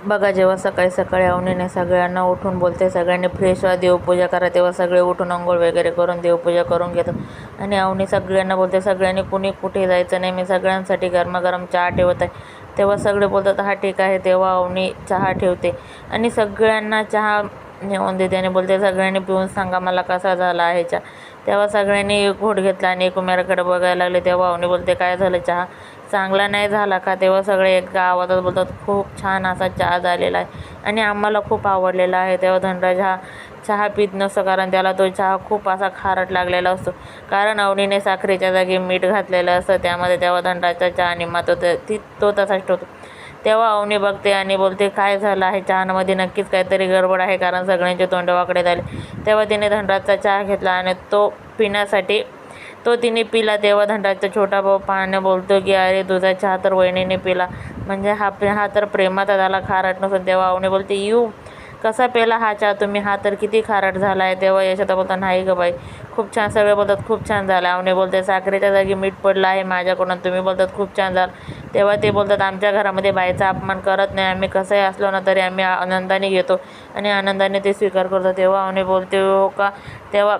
बघा, जेव्हा सकाळी सकाळी अवनीने सगळ्यांना उठून बोलते सगळ्यांनी फ्रेश व्हा, देवपूजा करा, तेव्हा सगळे उठून अंघोळ वगैरे करून देवपूजा करून घेतात. आणि अवनी सगळ्यांना बोलते सगळ्यांनी कुणी कुठे जायचं नाही, मी सगळ्यांसाठी गरमागरम चहा ठेवत आहे. तेव्हा सगळे बोलतात हा ठीक आहे. तेव्हा अवनी चहा ठेवते आणि सगळ्यांना चहा नेऊन देते आणि बोलते सगळ्यांनी पिऊन सांगा मला कसा झाला आहे चहा. तेव्हा सगळ्यांनी एक घोट घेतला आणि एकमेकांकडे बघायला लागले. तेव्हा अवनी बोलते काय झालं, चहा चांगला नाही झाला का. तेव्हा सगळे एका आवाजात बोलतात खूप छान असा चहा झालेला आहे आणि आम्हाला खूप आवडलेला आहे. तेव्हा धनराज हा चहा पित नसतो, कारण त्याला तो चहा खूप असा खारट लागलेला असतो, कारण अवनीने साखरेच्या जागी मीठ घातलेलं असतं त्यामध्ये. तेव्हा धनराजचा चहा निम्मात तो तसाच ठेवतो. तेव्हा अवनी बघते आणि बोलते काय झालं आहे, चहामध्ये नक्कीच काहीतरी गडबड आहे, कारण सगळ्यांचे तोंड वाकडे झाले. तेव्हा तिने धनराजचा चहा घेतला आणि तो पिण्यासाठी तिने पिला. तेव्हा धनराजचा छोटा भाऊ पाहणे बोलतो की अरे तुझा चहा तर वहिनीने पिला, म्हणजे हा तर प्रेमाचा झाला, खारट नसून. तेव्हा अवनी बोलते यू कसा पेला हा चहा तुम्ही, हा तर किती खारट झाला आहे. तेव्हा यशोदा बोलतात नाही ग बाई, खूप छान. सगळे बोलतात खूप छान झालं. अवनी बोलते साखरेच्या जागी मीठ पडलं आहे माझ्याकडून, तुम्ही बोलतात खूप छान झालं. तेव्हा ते बोलतात आमच्या घरामध्ये बाईचा अपमान करत नाही, आम्ही कसंही असलो ना तरी आम्ही आनंदाने घेतो आणि आनंदाने ते स्वीकार करतो. तेव्हा अवनी बोलते हो का. तेव्हा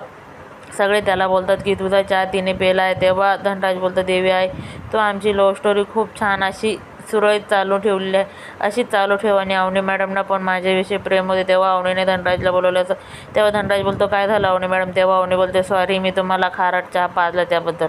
सगळे त्याला बोलतात की तुझा चहा तिने पेला आहे. तेव्हा धनराज बोलतं देवी आहे, तो आमची लव्ह स्टोरी खूप छान अशी सुरळीत चालू ठेवली आहे, अशीच चालू ठेव आणि अवनी मॅडमना पण माझ्याविषयी प्रेम होते. तेव्हा अवनीने धनराजला बोलवलं असं. तेव्हा धनराज बोलतो काय झालं अवनी मॅडम. तेव्हा अवनी बोलते सॉरी, मी तुम्हाला खारट चहा पाजला त्याबद्दल.